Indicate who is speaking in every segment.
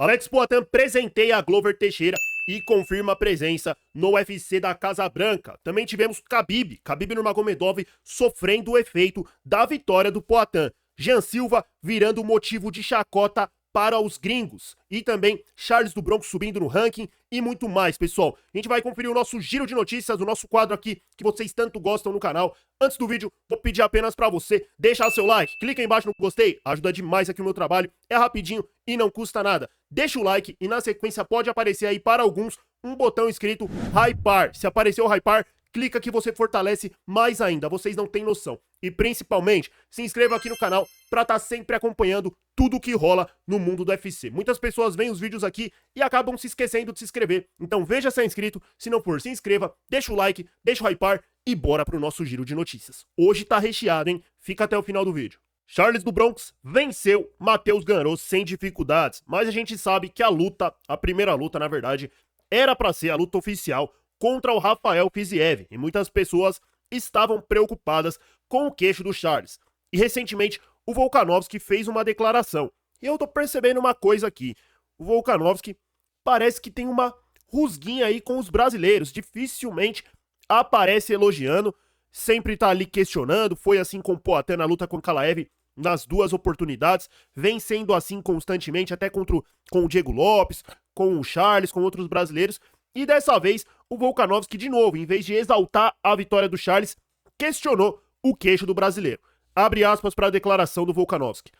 Speaker 1: Alex Poatan presenteia a Glover Teixeira e confirma a presença no UFC da Casa Branca. Também tivemos Khabib Nurmagomedov sofrendo o efeito da vitória do Poatan. Jean Silva virando motivo de chacota para os gringos. E também Charles do Bronx subindo no ranking e muito mais, pessoal. A gente vai conferir o nosso giro de notícias, o nosso quadro aqui que vocês tanto gostam no canal. Antes do vídeo, vou pedir apenas para você deixar seu like, clica aí embaixo no gostei, ajuda demais aqui o meu trabalho, é rapidinho e não custa nada. Deixa o like e na sequência pode aparecer aí para alguns um botão escrito Hypar. Se aparecer o Hypar, clica que você fortalece mais ainda, vocês não têm noção. E principalmente, se inscreva aqui no canal pra estar sempre acompanhando tudo que rola no mundo do UFC. Muitas pessoas veem os vídeos aqui e acabam se esquecendo de se inscrever. Então veja se é inscrito, se não for, se inscreva, deixa o like, deixa o hypar e bora pro nosso giro de notícias. Hoje tá recheado, hein? Fica até o final do vídeo. Charles do Bronx venceu Matheus Gamrot sem dificuldades, mas a gente sabe que a primeira luta, na verdade, era pra ser a luta oficial contra o Rafael Fiziev, e muitas pessoas estavam preocupadas com o queixo do Charles. E recentemente o Volkanovski fez uma declaração. E eu tô percebendo uma coisa aqui. O Volkanovski parece que tem uma rusguinha aí com os brasileiros. Dificilmente aparece elogiando. Sempre tá ali questionando. Foi assim com o Poatan na luta com o Kalaev nas duas oportunidades. Vem sendo assim constantemente, até com o Diego Lopes, com o Charles, com outros brasileiros. E dessa vez o Volkanovski de novo, em vez de exaltar a vitória do Charles, questionou o queixo do brasileiro. Abre aspas para a declaração do Volkanovski.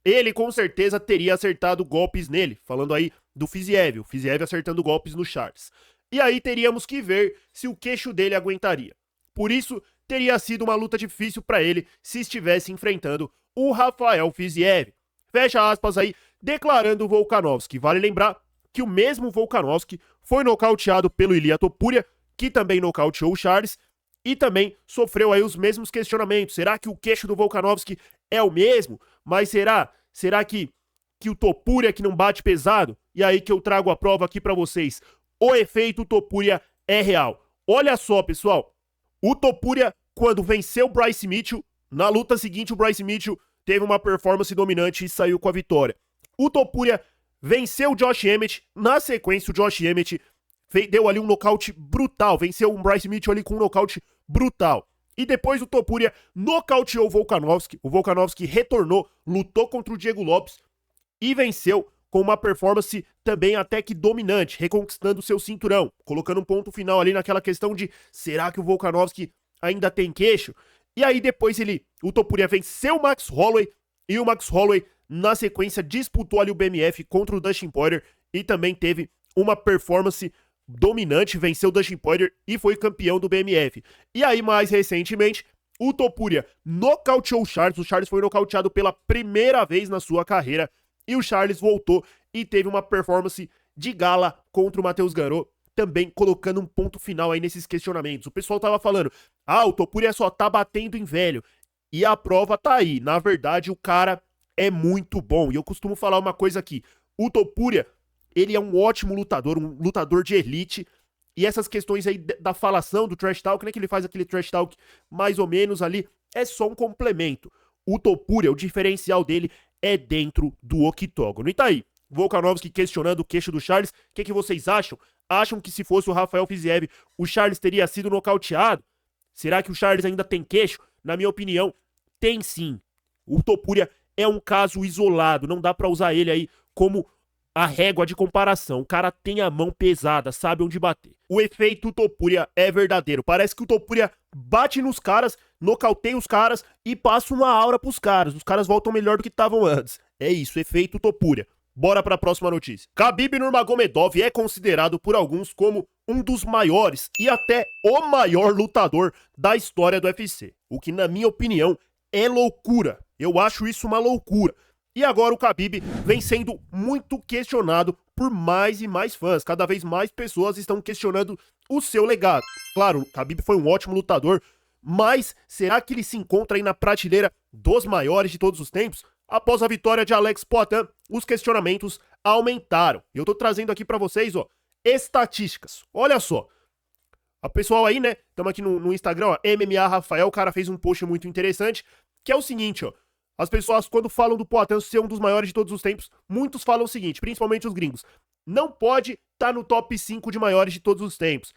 Speaker 1: Ele com certeza teria acertado golpes nele, falando aí do Fiziev, o Fiziev acertando golpes no Charles. E aí teríamos que ver se o queixo dele aguentaria. Por isso, teria sido uma luta difícil para ele se estivesse enfrentando o Rafael Fiziev. Fecha aspas aí, declarando o Volkanovski. Vale lembrar que o mesmo Volkanovski foi nocauteado pelo Ilia Topuria, que também nocauteou o Charles, e também sofreu aí os mesmos questionamentos. Será que o queixo do Volkanovski é o mesmo? Mas será que o Topuria que não bate pesado? E aí que eu trago a prova aqui pra vocês. O efeito Topuria é real. Olha só, pessoal. O Topuria, quando venceu o Bryce Mitchell, na luta seguinte o Bryce Mitchell teve uma performance dominante e saiu com a vitória. O Topuria venceu o Josh Emmett, na sequência o Josh Emmett deu ali um nocaute brutal, venceu o Bryce Mitchell ali com um nocaute brutal. E depois o Topuria nocauteou o Volkanovski retornou, lutou contra o Diego Lopes e venceu com uma performance também até que dominante, reconquistando seu cinturão, colocando um ponto final ali naquela questão de será que o Volkanovski ainda tem queixo? E aí depois o Topuria venceu o Max Holloway e o Max Holloway na sequência disputou ali o BMF contra o Dustin Poirier e também teve uma performance dominante, venceu o Dustin Poirier e foi campeão do BMF. E aí mais recentemente, o Topuria nocauteou o Charles foi nocauteado pela primeira vez na sua carreira e o Charles voltou e teve uma performance de gala contra o Matheus Gamrot, também colocando um ponto final aí nesses questionamentos. O pessoal tava falando, o Topuria só tá batendo em velho. E a prova tá aí, na verdade o cara é muito bom. E eu costumo falar uma coisa aqui, o Topuria, ele é um ótimo lutador, um lutador de elite, e essas questões aí da falação, do trash talk, né, que ele faz aquele trash talk mais ou menos ali, é só um complemento. O Topuria, o diferencial dele é dentro do octógono. E tá aí, Volkanovski questionando o queixo do Charles, o que vocês acham? Acham que se fosse o Rafael Fiziev, o Charles teria sido nocauteado? Será que o Charles ainda tem queixo? Na minha opinião, tem sim. O Topuria é um caso isolado, não dá pra usar ele aí como a régua de comparação. O cara tem a mão pesada, sabe onde bater. O efeito Topuria é verdadeiro. Parece que o Topuria bate nos caras, nocauteia os caras e passa uma aura pros caras. Os caras voltam melhor do que estavam antes. É isso, efeito Topuria. Bora pra próxima notícia. Khabib Nurmagomedov é considerado por alguns como um dos maiores e até o maior lutador da história do UFC. O que, na minha opinião, é loucura. Eu acho isso uma loucura. E agora o Khabib vem sendo muito questionado por mais e mais fãs. Cada vez mais pessoas estão questionando o seu legado. Claro, o Khabib foi um ótimo lutador, mas será que ele se encontra aí na prateleira dos maiores de todos os tempos? Após a vitória de Alex Poatan, os questionamentos aumentaram. Eu tô trazendo aqui pra vocês, estatísticas. Olha só. A pessoal aí, né, estamos aqui no Instagram, MMA Rafael, o cara fez um post muito interessante, que é o seguinte, As pessoas, quando falam do Poatan ser um dos maiores de todos os tempos, muitos falam o seguinte, principalmente os gringos: não pode estar no top 5 de maiores de todos os tempos.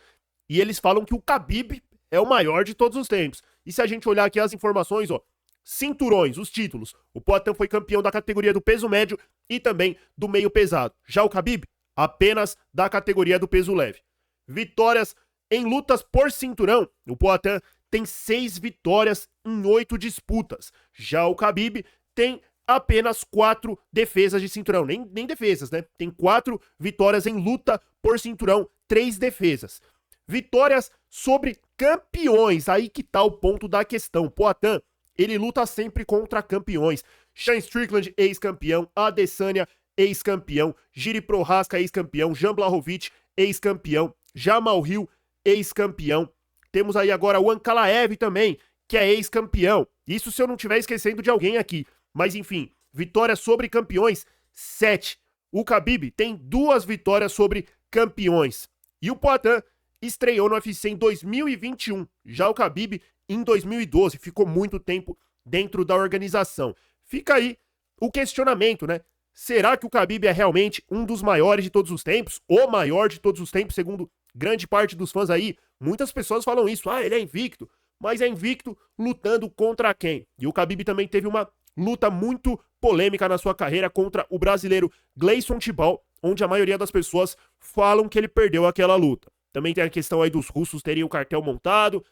Speaker 1: E eles falam que o Khabib é o maior de todos os tempos. E se a gente olhar aqui as informações, ó, cinturões, os títulos, o Poatan foi campeão da categoria do peso médio e também do meio pesado. Já o Khabib, apenas da categoria do peso leve. Vitórias em lutas por cinturão, o Poatan tem 6 vitórias em 8 disputas. Já o Khabib tem apenas 4 defesas de cinturão. Nem defesas, né? Tem 4 vitórias em luta por cinturão, 3 defesas. Vitórias sobre campeões. Aí que tá o ponto da questão. Poatan, ele luta sempre contra campeões. Sean Strickland, ex-campeão. Adesanya, ex-campeão. Jiri Prochazka, ex-campeão. Jan Blachowicz, ex-campeão. Jamal Hill, ex-campeão. Temos aí agora o Ankalaev também, que é ex-campeão. Isso se eu não estiver esquecendo de alguém aqui. Mas enfim, vitórias sobre campeões, 7. O Khabib tem 2 vitórias sobre campeões. E o Poatan estreou no UFC em 2021. Já o Khabib em 2012. Ficou muito tempo dentro da organização. Fica aí o questionamento, né? Será que o Khabib é realmente um dos maiores de todos os tempos? O maior de todos os tempos, segundo grande parte dos fãs aí? Muitas pessoas falam isso. Ah, ele é invicto. Mas é invicto lutando contra quem? E o Khabib também teve uma luta muito polêmica na sua carreira contra o brasileiro Gleison Tibau, onde a maioria das pessoas falam que ele perdeu aquela luta. Também tem a questão aí dos russos terem o cartel montado.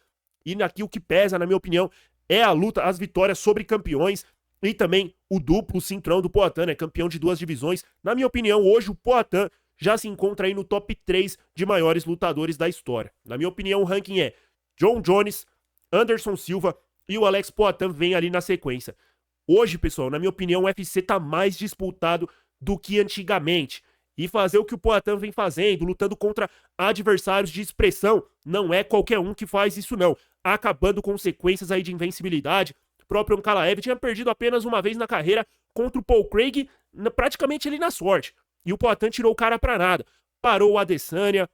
Speaker 1: E aqui o que pesa, na minha opinião, é a luta, as vitórias sobre campeões e também o duplo cinturão do Poatan, né? Campeão de 2 divisões. Na minha opinião, hoje o Poatan já se encontra aí no top 3 de maiores lutadores da história. Na minha opinião, o ranking é John Jones, Anderson Silva e o Alex Poatan vem ali na sequência. Hoje, pessoal, na minha opinião, o UFC tá mais disputado do que antigamente. E fazer o que o Poatan vem fazendo, lutando contra adversários de expressão, não é qualquer um que faz isso não. Acabando com sequências aí de invencibilidade. O próprio Ankalaev tinha perdido apenas uma vez na carreira contra o Paul Craig, praticamente ali na sorte. E o Poatan tirou o cara pra nada. Parou o Adesanya,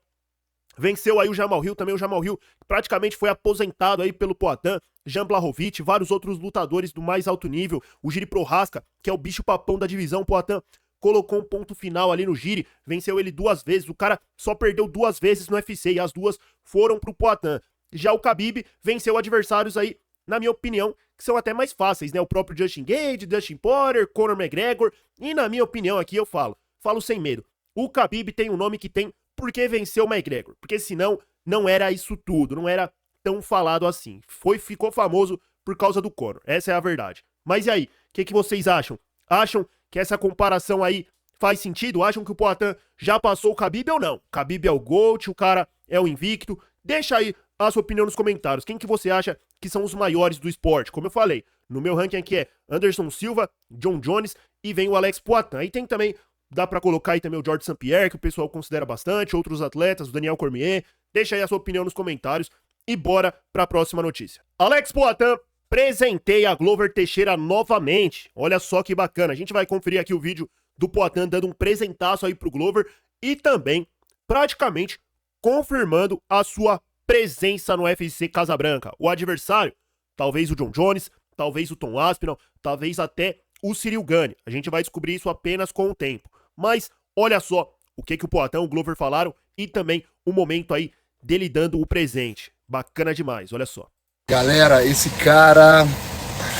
Speaker 1: venceu aí o Jamal Hill, também o Jamal Hill praticamente foi aposentado aí pelo Poatan. Jan Blachowicz, vários outros lutadores do mais alto nível. O Jiri Prochazka, que é o bicho papão da divisão. O Poatan colocou um ponto final ali no Jiri, venceu ele 2 vezes. O cara só perdeu 2 vezes no UFC e as 2 foram pro Poatan. Já o Khabib venceu adversários aí, na minha opinião, que são até mais fáceis, né? O próprio Justin Gaethje, Dustin Poirier, Conor McGregor. E na minha opinião aqui eu falo sem medo. O Khabib tem o nome que tem porque venceu o McGregor. Porque senão não era isso tudo, não era tão falado assim. Ficou famoso por causa do Conor. Essa é a verdade. Mas e aí? O que vocês acham? Acham que essa comparação aí faz sentido? Acham que o Poatan já passou o Khabib ou não? O Khabib é o GOAT, o cara é o invicto. Deixa aí a sua opinião nos comentários. Quem que você acha que são os maiores do esporte? Como eu falei, no meu ranking aqui é Anderson Silva, John Jones e vem o Alex Poatan. Aí tem também, dá pra colocar aí também o George St. Pierre, que o pessoal considera bastante, outros atletas, o Daniel Cormier. Deixa aí a sua opinião nos comentários e bora pra próxima notícia. Alex Poatan presenteia a Glover Teixeira novamente. Olha só que bacana. A gente vai conferir aqui o vídeo do Poatan dando um presentaço aí pro Glover e também praticamente confirmando a sua presença no UFC Casabranca. O adversário, talvez o John Jones, talvez o Tom Aspinall, talvez até o Ciryl Gane. A gente vai descobrir isso apenas com o tempo. Mas olha só o que o Poatan e o Glover falaram e também o momento aí dele dando o presente. Bacana demais, olha só.
Speaker 2: Galera, esse cara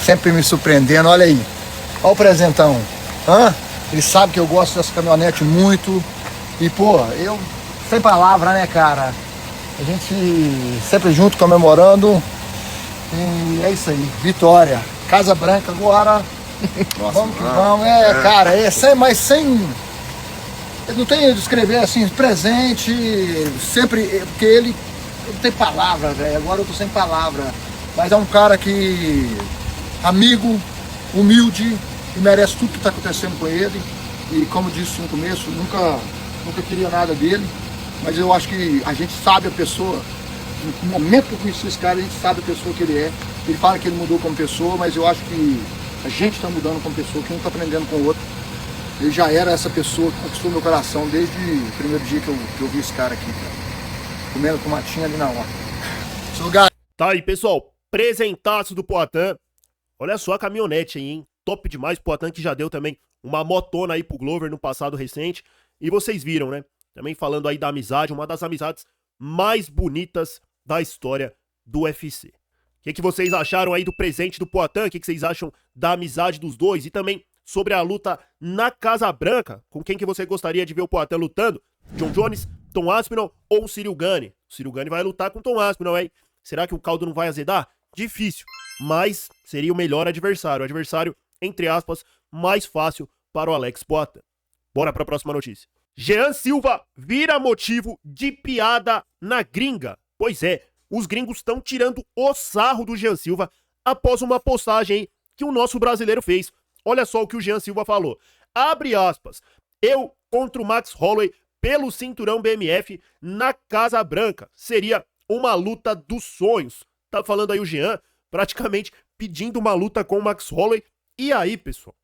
Speaker 2: sempre me surpreendendo, olha aí. Olha o presentão. Ele sabe que eu gosto dessa caminhonete muito. E, pô, eu... sem palavra, né, cara? A gente sempre junto, comemorando. E é isso aí, vitória. Casa Branca agora. Nossa, vamos que vamos. Cara, mas sem... Eu não tenho de escrever assim, presente, sempre... Porque ele não tem palavra, velho. Agora eu tô sem palavra. Mas é um cara que... amigo, humilde, e merece tudo que tá acontecendo com ele. E como disse no começo, nunca queria nada dele. Mas eu acho que a gente sabe a pessoa, no momento que eu conheci esse cara, a gente sabe a pessoa que ele é. Ele fala que ele mudou como pessoa, mas eu acho que a gente está mudando como pessoa, que um está aprendendo com o outro. Ele já era essa pessoa que conquistou meu coração desde o primeiro dia que eu vi esse cara aqui, cara. Comendo tomatinho ali na hora.
Speaker 1: Tá aí, pessoal, presentaço do Poatan. Olha só a caminhonete aí, hein? top demais. Poatan que já deu também uma motona aí pro Glover no passado recente. E vocês viram, né? Também falando aí da amizade, uma das amizades mais bonitas da história do UFC. O que vocês acharam aí do presente do Poatan? O que vocês acham da amizade dos dois? E também sobre a luta na Casa Branca, com quem que você gostaria de ver o Poatan lutando? John Jones, Tom Aspinall ou Ciryl Gane? O Ciryl Gane vai lutar com o Tom Aspinall, hein? Será que o caldo não vai azedar? Difícil, mas seria o melhor adversário. O adversário, entre aspas, mais fácil para o Alex Poatan. Bora para a próxima notícia. Jean Silva vira motivo de piada na gringa. Pois é, os gringos estão tirando o sarro do Jean Silva após uma postagem aí que o nosso brasileiro fez. Olha só o que o Jean Silva falou. Abre aspas. Eu contra o Max Holloway pelo cinturão BMF na Casa Branca. Seria uma luta dos sonhos. Tá falando aí o Jean, praticamente pedindo uma luta com o Max Holloway. E aí, pessoal?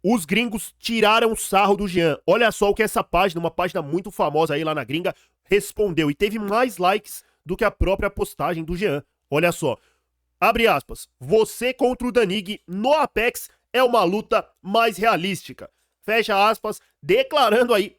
Speaker 1: Os gringos tiraram o sarro do Jean. Olha só o que essa página, uma página muito famosa aí lá na gringa, respondeu. E teve mais likes do que a própria postagem do Jean. Olha só. Abre aspas. Você contra o Danig no Apex é uma luta mais realística. Fecha aspas, declarando aí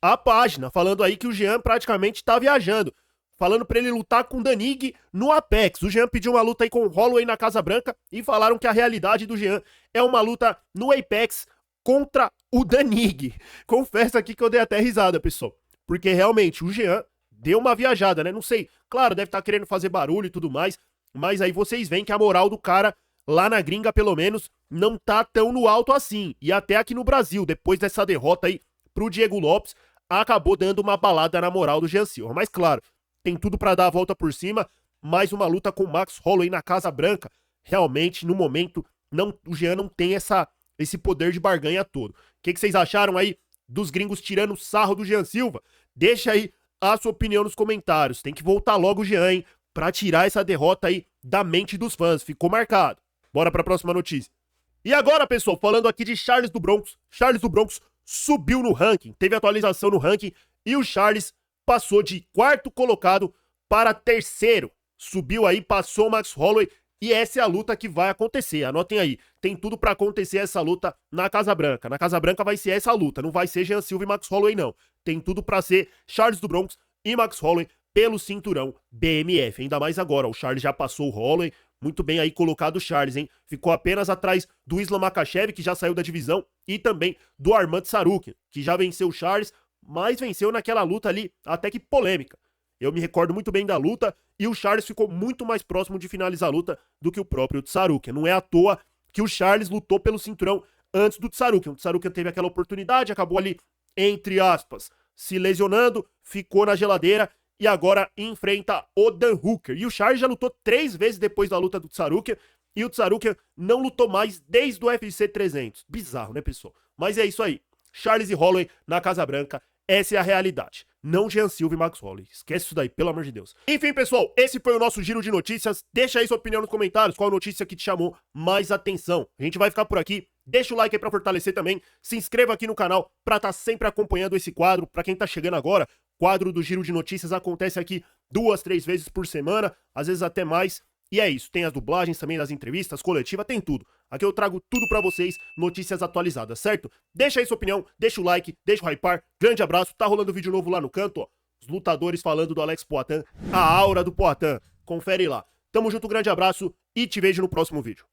Speaker 1: a página, falando aí que o Jean praticamente tá viajando. Falando pra ele lutar com o Danig no Apex. O Jean pediu uma luta aí com o Holloway na Casa Branca e falaram que a realidade do Jean é uma luta no Apex contra o Danig. Confesso aqui que eu dei até risada, pessoal. Porque realmente o Jean deu uma viajada, né? Não sei, claro, deve estar querendo fazer barulho e tudo mais, mas aí vocês veem que a moral do cara, lá na gringa pelo menos, não tá tão no alto assim. E até aqui no Brasil, depois dessa derrota aí pro Diego Lopes, acabou dando uma balada na moral do Jean Silva. Mas claro, tem tudo pra dar a volta por cima. Mais uma luta com o Max Holloway na Casa Branca. Realmente, no momento, o Jean não tem esse poder de barganha todo. O que vocês acharam aí dos gringos tirando o sarro do Jean Silva? Deixa aí a sua opinião nos comentários. Tem que voltar logo o Jean, hein? Pra tirar essa derrota aí da mente dos fãs. Ficou marcado. Bora pra próxima notícia. E agora, pessoal, falando aqui de Charles do Bronx. Charles do Bronx subiu no ranking. Teve atualização no ranking e o Charles passou de quarto colocado para terceiro. Subiu aí, passou o Max Holloway e essa é a luta que vai acontecer. Anotem aí, tem tudo pra acontecer essa luta na Casa Branca. Na Casa Branca vai ser essa luta, não vai ser Jean Silva e Max Holloway não. Tem tudo pra ser Charles do Bronx e Max Holloway pelo cinturão BMF. Ainda mais agora, o Charles já passou o Holloway. Muito bem aí colocado o Charles, hein? Ficou apenas atrás do Islam Makhachev, que já saiu da divisão, e também do Arman Tsarukyan, que já venceu o Charles, mas venceu naquela luta ali, até que polêmica. Eu me recordo muito bem da luta, e o Charles ficou muito mais próximo de finalizar a luta do que o próprio Tsarukyan. Não é à toa que o Charles lutou pelo cinturão antes do Tsarukyan. O Tsarukyan teve aquela oportunidade, acabou ali, entre aspas, se lesionando, ficou na geladeira, e agora enfrenta o Dan Hooker. E o Charles já lutou 3 vezes depois da luta do Tsarukyan, e o Tsarukyan não lutou mais desde o UFC 300. Bizarro, né, pessoal? Mas é isso aí. Charles e Holloway na Casa Branca, essa é a realidade. Não Jean Silva e Max Holloway. Esquece isso daí, pelo amor de Deus. Enfim, pessoal, esse foi o nosso giro de notícias. Deixa aí sua opinião nos comentários, qual notícia que te chamou mais atenção. A gente vai ficar por aqui. Deixa o like aí pra fortalecer também. Se inscreva aqui no canal pra estar sempre acompanhando esse quadro. Pra quem tá chegando agora, quadro do Giro de Notícias acontece aqui 2, 3 vezes por semana, às vezes até mais. E é isso, tem as dublagens também das entrevistas, coletiva, tem tudo. Aqui eu trago tudo pra vocês, notícias atualizadas, certo? Deixa aí sua opinião, deixa o like, deixa o hypar. Grande abraço, tá rolando vídeo novo lá no canto, ó. Os lutadores falando do Alex Poatan, a aura do Poatan. Confere lá. Tamo junto, grande abraço e te vejo no próximo vídeo.